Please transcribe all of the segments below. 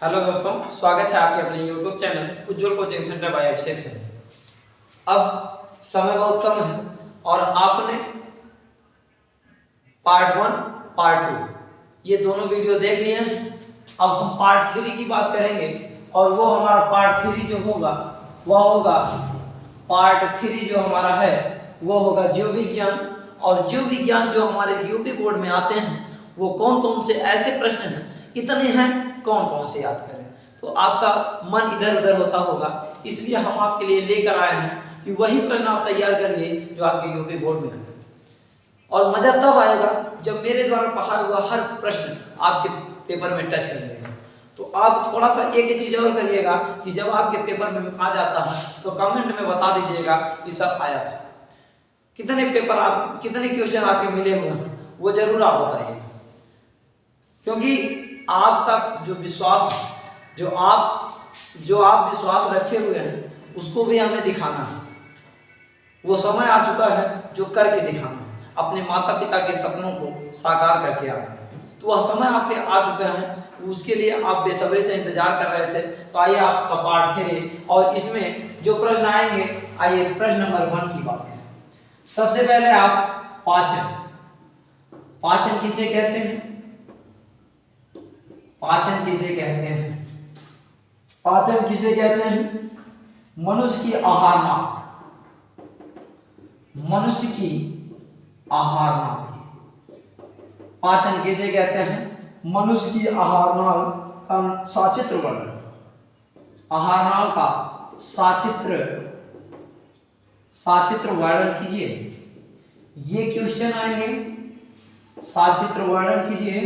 Hello दोस्तों, स्वागत है आपके अपने YouTube चैनल उज्जवल कोचिंग सेंटर बाय अभिषेक से। अब समय बहुत कम है और आपने पार्ट 1 पार्ट 2 ये दोनों वीडियो देख लिए हैं। अब हम पार्ट 3 की बात करेंगे और वो हमारा पार्ट 3 जो होगा वह होगा पार्ट 3 जो हमारा है वो होगा जीव विज्ञान। और जीव विज्ञान जो हमारे यूपी बोर्ड में आते हैं वो कौन कौन से ऐसे प्रश्न हैं, कितने हैं, कौन कौन से याद करें। तो आपका मन इधर उधर होता होगा, इसलिए हम आपके लिए लेकर आए हैं कि वही प्रश्न आप तैयार करिए जो आपके यूपी बोर्ड में है। और मजा तब आएगा जब मेरे द्वारा पढ़ा हुआ हर प्रश्न आपके पेपर में टच कर लेगा। तो आप थोड़ा सा एक चीज और करिएगा कि जब आपके पेपर में आ जाता है तो कमेंट में बता दीजिएगा कि सर आया था। कितने क्वेश्चन आपके मिले हुए हैं वो जरूर आप बताइए, क्योंकि आपका जो विश्वास जो आप विश्वास रखे हुए हैं उसको भी हमें दिखाना है। वो समय आ चुका है जो करके दिखाना है, अपने माता पिता के सपनों को साकार करके आना है। तो वह समय आपके आ चुका है, उसके लिए आप बेसब्री से इंतजार कर रहे थे। तो आइए आपका पार्ट 3 और इसमें जो प्रश्न आएंगे, आइए प्रश्न नंबर 1 की बात करें। सबसे पहले आप पाचन किसे कहते हैं? पाचन किसे कहते हैं? पाचन किसे कहते हैं? मनुष्य की आहार नाल। मनुष्य की आहार नाल। पाचन किसे कहते हैं? मनुष्य की आहार नाल का सचित्र वर्णन। आहार नाल का सचित्र वर्णन कीजिए। ये क्वेश्चन आएंगे, सचित्र वर्णन कीजिए।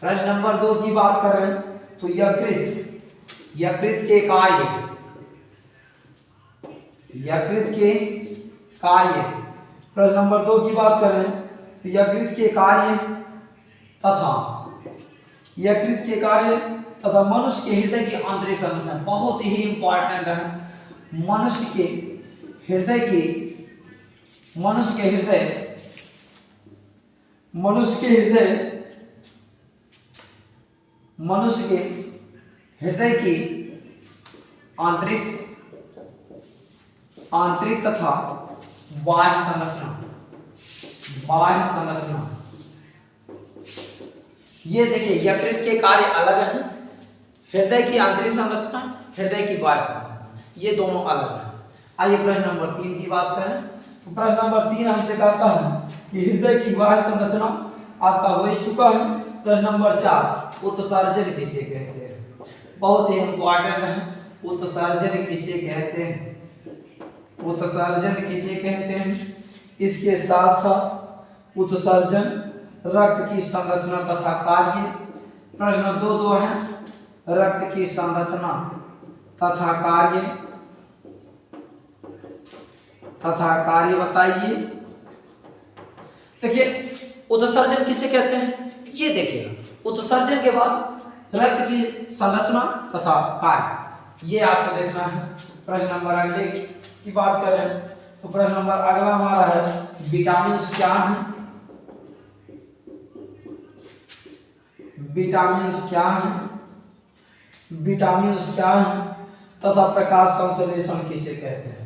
प्रश्न नंबर 2 की बात करें तो यकृत के कार्य। प्रश्न नंबर 2 की बात करें तो यकृत के कार्य तथा मनुष्य के हृदय की आंतरिक संरचना बहुत ही इंपॉर्टेंट है। मनुष्य के हृदय की आंतरिक तथा बाह्य संरचना। ये देखिए, यकृत के कार्य अलग हैं, हृदय की आंतरिक संरचना, हृदय की बाह्य संरचना, ये दोनों अलग हैं। आइए प्रश्न नंबर 3 की बात करें तो प्रश्न नंबर 3 हमसे कहता है कि हृदय की बाह्य संरचना आपका हो ही चुका है। प्रश्न नंबर 4, उत्सर्जन किसे कहते हैं? बहुत ही इंपॉर्टेंट है। उत्सर्जन किसे कहते हैं? इसके साथ साथ उत्सर्जन, रक्त की संरचना तथा कार्य। प्रश्न 2 है, रक्त की संरचना तथा कार्य बताइए। देखिए, उत्सर्जन किसे कहते हैं ये देखिएगा। उत्सर्जन के बाद रक्त की संरचना तथा कार्य, ये आपको देखना है। प्रश्न नंबर अगले की बात करें तो प्रश्न नंबर अगला हमारा है, विटामिन क्या हैं? विटामिन क्या हैं तथा प्रकाश संश्लेषण किसे कहते हैं?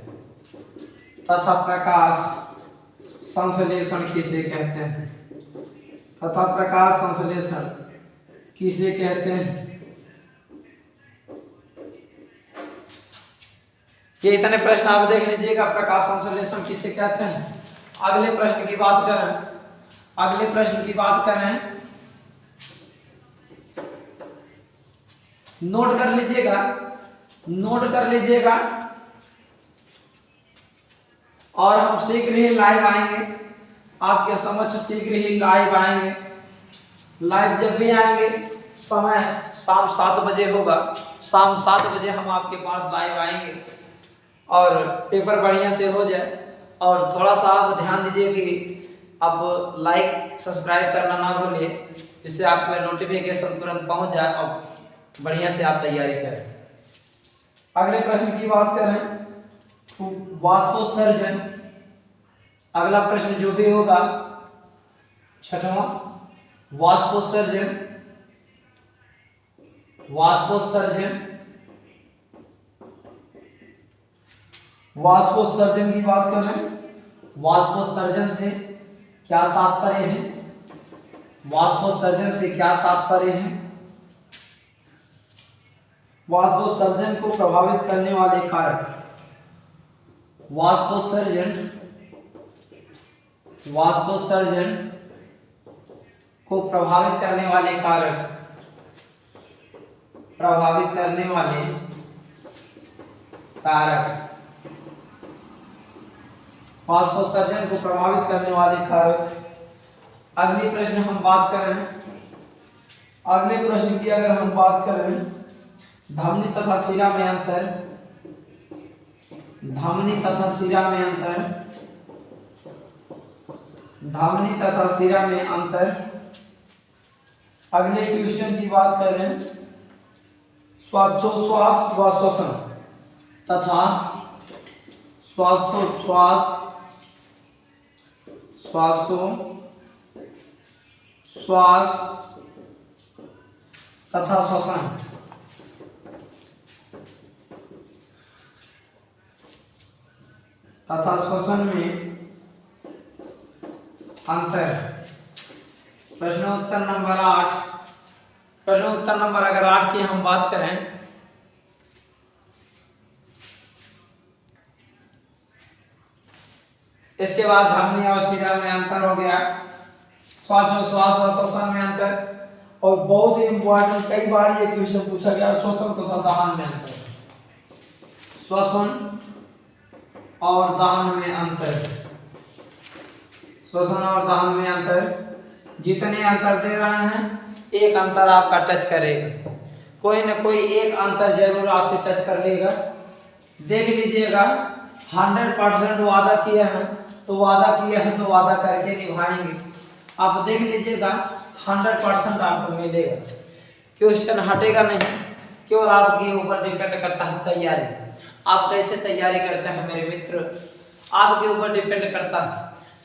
ये इतने प्रश्न आप देख लीजिएगा, प्रकाश संश्लेषण किसे कहते हैं। अगले प्रश्न की बात करें, नोट कर लीजिएगा और हम शीघ्र ही लाइव आएंगे आपके समक्ष। शीघ्र ही लाइव आएंगे। लाइव जब भी आएंगे समय शाम 7 बजे होगा। शाम 7 बजे हम आपके पास लाइव आएंगे और पेपर बढ़िया से हो जाए। और थोड़ा सा आप ध्यान दीजिए कि आप लाइक सब्सक्राइब करना ना भूलिए, जिससे आपको नोटिफिकेशन तुरंत पहुंच जाए और बढ़िया से आप तैयारी करें। अगले प्रश्न की बात करें तो वाष्पोत्सर्जन। अगला प्रश्न जो भी होगा 6वां, वाष्पोत्सर्जन वाष्पोत्सर्जन, वाष्पोत्सर्जन की बात करें, वाष्पोत्सर्जन से क्या तात्पर्य है? वाष्पोत्सर्जन से क्या तात्पर्य है? वाष्पोत्सर्जन को प्रभावित करने वाले कारक, वाष्पोत्सर्जन को प्रभावित करने वाले कारक, प्रभावित करने वाले कारक, वाष्पोत्सर्जन को प्रभावित करने वाले कारक। अगले प्रश्न हम बात करें, अगले प्रश्न की अगर हम बात करें, धमनी तथा शिरा में अंतर, धमनी तथा शिरा में अंतर, धमनी तथा शिरा में अंतर। अगले क्वेश्चन की बात करें, श्वासोच्छ्वास व श्वसन तथा श्वासोच्छ्वास, श्वास तथा श्वसन, तथा श्वसन में अंतर। प्रश्नोत्तर नंबर 8, प्रश्नोत्तर नंबर अगर 8 की हम बात करें, इसके बाद धमनी और शिरा में अंतर हो गया, श्वासोच्छ्वास और श्वसन में अंतर, और बहुत ही इंपॉर्टेंट, कई बार ये क्वेश्चन पूछा गया, श्वसन तथा दहन में अंतर, श्वसन और दहन में अंतर, श्वसन और दहन में अंतर। जितने अंतर दे रहे हैं, एक अंतर आपका टच करेगा, कोई ना कोई एक अंतर जरूर आपसे टच कर लेगा। देख लीजिएगा, 100% वादा किया है तो वादा किया है तो वादा करके निभाएंगे। आप देख लीजिएगा, 100% आपको मिलेगा, क्वेश्चन हटेगा नहीं, केवल आपके ऊपर डिपेंड करता है तैयारी। आप कैसे तैयारी करते हैं मेरे मित्र, आपके ऊपर डिपेंड करता है,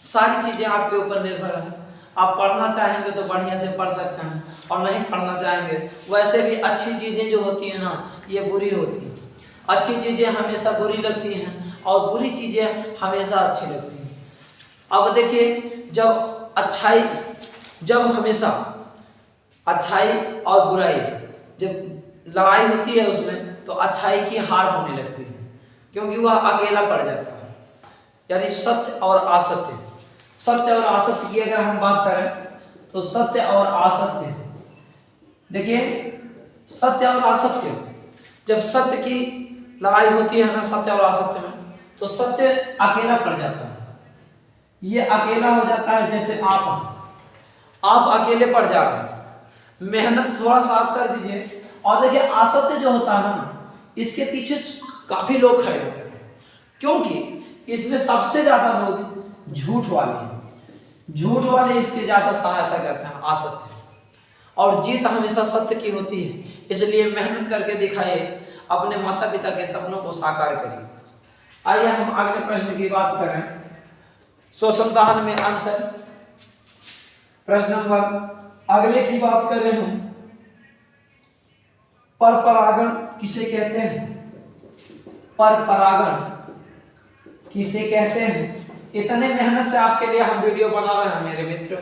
सारी चीजें आपके ऊपर निर्भर है। आप पढ़ना चाहेंगे तो बढ़िया से पढ़ सकते हैं, और नहीं पढ़ना चाहेंगे, वैसे भी अच्छी चीजें जो होती है ना, ये बुरी होती है। अच्छी चीजें हमेशा बुरी लगती हैं और बुरी चीजें हमेशा अच्छी लगती हैं। अब देखिए, जब हमेशा अच्छाई और बुराई जब लड़ाई होती है उसमें, तो अच्छाई की हार होने लगती है, क्योंकि वह अकेला पड़ जाता है। यानी सत्य और असत्य, सत्य और असत्य की अगर हम बात करें, तो सत्य और असत्य, देखिए सत्य और असत्य, जब सत्य की लड़ाई होती है ना, सत्य और असत्य में, तो सत्य अकेला पड़ जाता है। ये अकेला हो जाता है, जैसे आप अकेले पड़ जा रहे हैं, मेहनत थोड़ा सा आप कर दीजिए, और देखिए असत्य जो होता है ना, इसके पीछे काफी लोग खड़े होते हैं, क्योंकि इसमें सबसे ज्यादा लोग झूठ वाले इसके ज्यादा सहायता करते हैं, असत्य। और जीत हमेशा सत्य की होती है, इसलिए मेहनत करके दिखाइए, अपने माता पिता के सपनों को साकार करिए। आइए हम अगले प्रश्न की बात करें, श्वसन दहन में अंतर। प्रश्न नंबर अगले की बात करें हम, पर परागण किसे कहते हैं? पर परागण किसे कहते हैं? इतने मेहनत से आपके लिए हम वीडियो बना रहे हैं मेरे मित्र,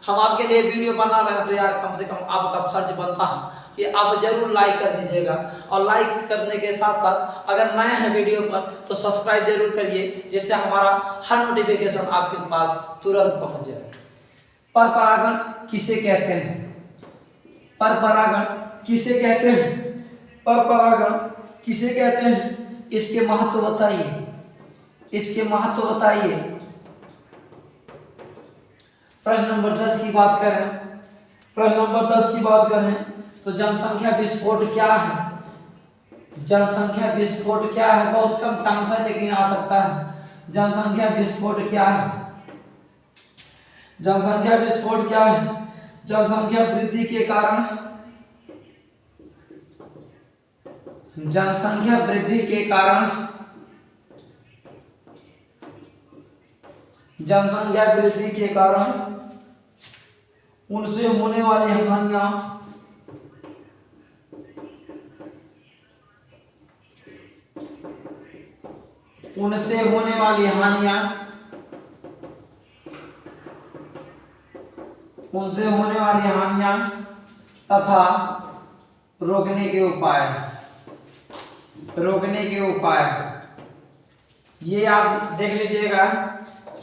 हम आपके लिए वीडियो बना रहे हैं, तो यार कम से कम आपका फर्ज बनता है कि आप जरूर लाइक कर दीजिएगा, और लाइक करने के साथ साथ अगर नए हैं वीडियो पर तो सब्सक्राइब जरूर करिए, जिससे हमारा हर नोटिफिकेशन आपके पास तुरंत पहुंच जाए। पर परागण किसे कहते हैं? पर परागण किसे कहते हैं? पर परागण किसे कहते हैं? इसके महत्व बताइए, इसके महत्व बताइए। प्रश्न नंबर 10 की बात करें, प्रश्न नंबर 10 की बात करें तो जनसंख्या विस्फोट क्या है? जनसंख्या विस्फोट क्या है? बहुत कम चांस है लेकिन आ सकता है। जनसंख्या विस्फोट क्या है? जनसंख्या विस्फोट क्या है? जनसंख्या वृद्धि के कारण, जनसंख्या वृद्धि के कारण, जनसंख्या वृद्धि के कारण उनसे होने वाली हानियां, उनसे होने वाली हानियां, उनसे होने वाली हानियां तथा रोकने के उपाय, रोकने के उपाय। ये आप देख लीजिएगा,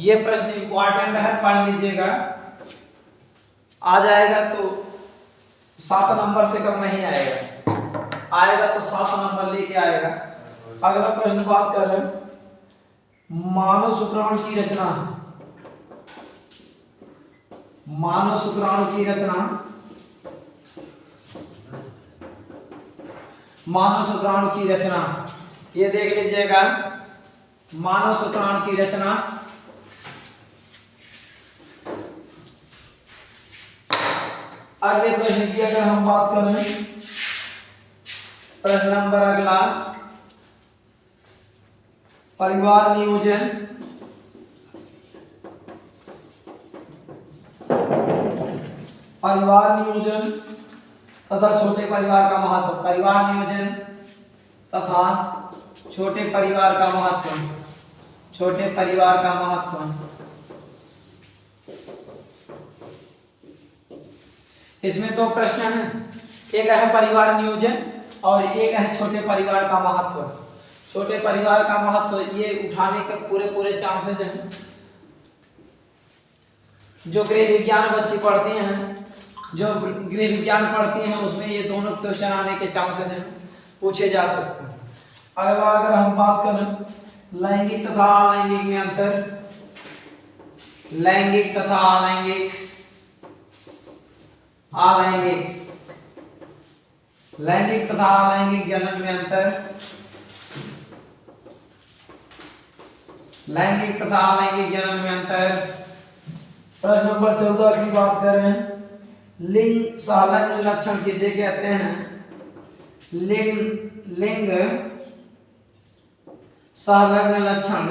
ये प्रश्न इंपॉर्टेंट है, पढ़ लीजिएगा। आ जाएगा तो 7 नंबर से कम नहीं आएगा, आएगा तो 7 नंबर लेके आएगा। अगला प्रश्न बात कर रहे हैं मानव शुक्राणु की रचना, मानव शुक्राणु की रचना, मानव शुक्राणु की रचना। ये देख लीजिएगा, मानव शुक्राणु की रचना। अगले प्रश्न की अगर हम बात करें, प्रश्न नंबर अगला, परिवार नियोजन, परिवार नियोजन तथा छोटे परिवार का महत्व, परिवार नियोजन तथा छोटे परिवार का महत्व, छोटे परिवार का महत्व। इसमें 2 प्रश्न हैं, एक है परिवार नियोजन और एक है छोटे परिवार का महत्व। छोटे परिवार का महत्व ये उठाने के पूरे चांसेस हैं। जो गृह विज्ञान बच्चे पढ़ते हैं, जो गृह विज्ञान पढ़ती हैं, उसमें ये दोनों क्वेश्चन आने के चांसेस हैं, पूछे जा सकते हैं। अगला अगर हम बात करें लैंगिक तथा अलैंगिक में अंतर, लैंगिक तथा अलैंगिक, अलैंगिक, लैंगिक तथा अलैंगिक जन्म में अंतर, लैंगिक तथा अलैंगिक जन्म में अंतर। प्रश्न नंबर 14 की बात करें, लिंग सहलग्न लक्षण किसे कहते हैं? लिंग सहलग्न लक्षण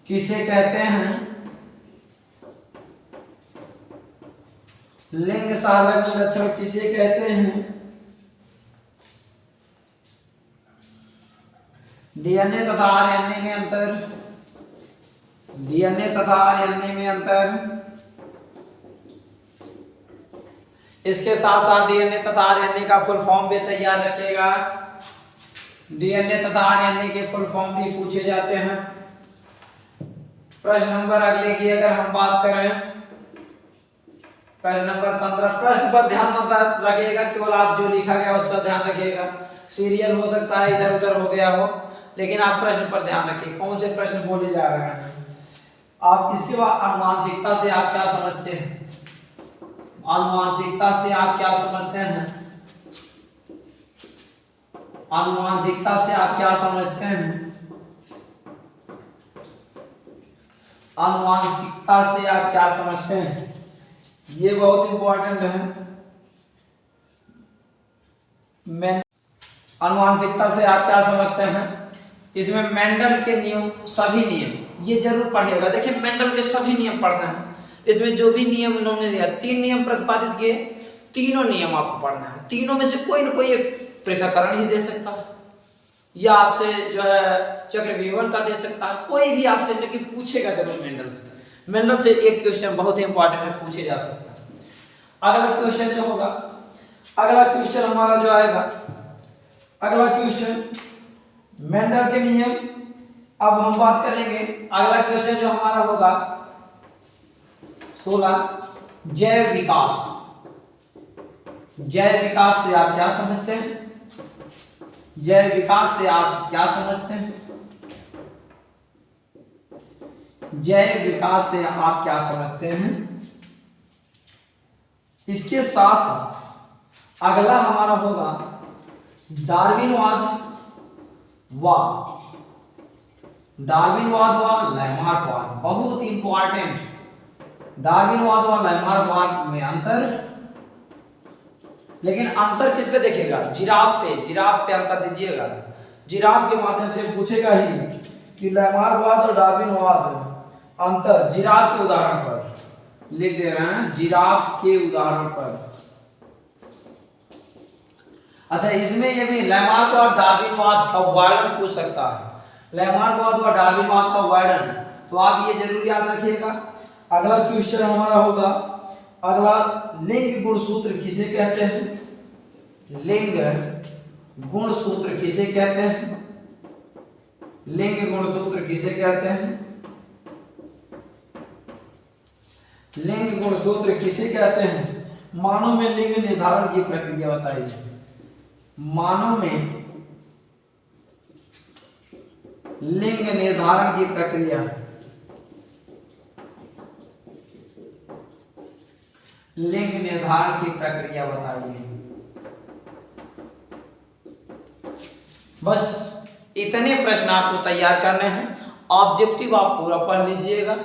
किसे कहते हैं? लिंग सहलग्न लक्षण किसे कहते हैं? डीएनए तथा आरएनए में अंतर, डीएनए तथा आरएनए में अंतर। इसके साथ साथ डीएनए तथा आरएनए का फुल फॉर्म भी तैयार रखिएगा। डीएनए तथा आरएनए के फुल फॉर्म भी पूछे जाते हैं। प्रश्न नंबर अगले की अगर हम बात करें, प्रश्न नंबर 15। प्रश्न पर ध्यान मत रखिएगा, केवल आप जो लिखा गया उस पर ध्यान रखिएगा। सीरियल हो सकता है इधर उधर हो गया हो, लेकिन आप प्रश्न पर ध्यान रखिए कौन से प्रश्न बोले जा रहे हैं। आप इसके बाद आनुवांशिकता से आप क्या समझते हैं? आनुवांशिकता से आप क्या समझते हैं? आनुवांशिकता से आप क्या समझते हैं? आनुवांशिकता से आप क्या समझते हैं? ये बहुत इंपॉर्टेंट है। आनुवांशिकता से आप क्या समझते हैं? इसमें मेंडल के नियम, सभी नियम ये जरूर पढ़िएगा। देखिए मेंडल के सभी नियम पढ़ना है। इसमें जो भी नियम उन्होंने दिया, 3 नियम प्रतिपादित किए, तीनों नियम आपको पढ़ना है। तीनों में से कोई ना कोई एक पृथक्करण ही दे सकता है, या आपसे जो है चक्रव्यूहन का दे सकता है, कोई भी आपसे, लेकिन पूछेगा जरूर मेंडल से। मेंडल से एक क्वेश्चन बहुत ही इंपॉर्टेंट है, पूछे जा सकता है। अगला क्वेश्चन जो होगा, अगला क्वेश्चन हमारा जो आएगा, अगला क्वेश्चन मेंडल के नियम। अब हम बात करेंगे अगला क्वेश्चन जो हमारा होगा 16, जैव विकास। जैव विकास से आप क्या समझते हैं? जैव विकास से आप क्या समझते हैं? जैव विकास से आप क्या समझते हैं? इसके साथ साथ अगला हमारा होगा डार्विनवाद व लैमार्कवाद। बहुत इंपॉर्टेंट, डार्विनवाद व लैमार्कवाद में अंतर। लेकिन अंतर किस पे देखेगा? जिराफ पे, जिराफ पे अंतर दीजिएगा। जिराफ के माध्यम से पूछेगा ही कि लैमार्कवाद और डार्विनवाद अंतर। जिराफ के उदाहरण पर लिख दे रहे हैं, जिराफ के उदाहरण पर। अच्छा, इसमें ये भी लैमार्क और डार्विनवाद का वर्णन पूछ सकता है। लेमार बात हुआ डार्विन बात का वार्डन, तो आप ये जरूर याद रखिएगा। अगला क्वेश्चन हमारा होगा, अगला लिंग गुणसूत्र किसे कहते हैं? लिंग गुणसूत्र किसे कहते हैं? लिंग गुणसूत्र किसे कहते हैं? लिंग गुणसूत्र किसे कहते हैं? मानव में लिंग निर्धारण की प्रक्रिया बताइए। मानव में लिंग निर्धारण की प्रक्रिया, लिंग निर्धारण की प्रक्रिया बताइए। बस इतने प्रश्न आपको तैयार करने हैं, ऑब्जेक्टिव आप पूरा पढ़ लीजिएगा।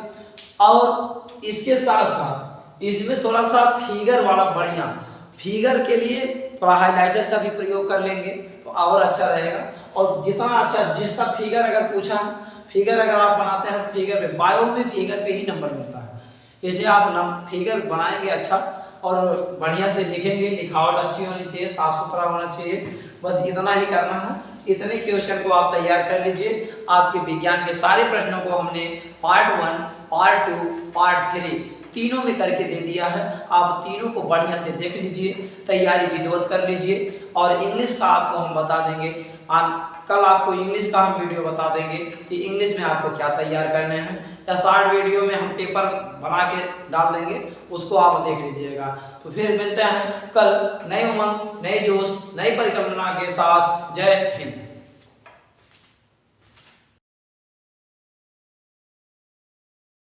और इसके साथ साथ इसमें थोड़ा सा फिगर वाला बढ़िया, फिगर के लिए थोड़ा हाइलाइटर का भी प्रयोग कर लेंगे तो और अच्छा रहेगा। और जितना अच्छा, जिसका फिगर अगर पूछा, फिगर अगर आप बनाते हैं फिगर पे, बायो में फिगर पे ही नंबर मिलता है, इसलिए आप फिगर बनाएंगे अच्छा और बढ़िया से लिखेंगे, लिखावट अच्छी होनी चाहिए, साफ सुथरा होना चाहिए। बस इतना ही करना है। इतने क्वेश्चन को आप तैयार कर लीजिए। आपके विज्ञान के सारे प्रश्नों को हमने पार्ट 1, पार्ट 2, पार्ट 3 तीनों में करके दे दिया है। आप तीनों को बढ़िया से देख लीजिए, तैयारी विधिवत कर लीजिए। और इंग्लिश का आपको हम बता देंगे, कल आपको इंग्लिश का हम वीडियो बता देंगे कि इंग्लिश में आपको क्या तैयार करने हैं, या शॉर्ट वीडियो में हम पेपर बना के डाल देंगे, उसको आप देख लीजिएगा। तो फिर मिलते हैं कल नए उमंग, नए जोश, नई परिकल्पना के साथ। जय हिंद।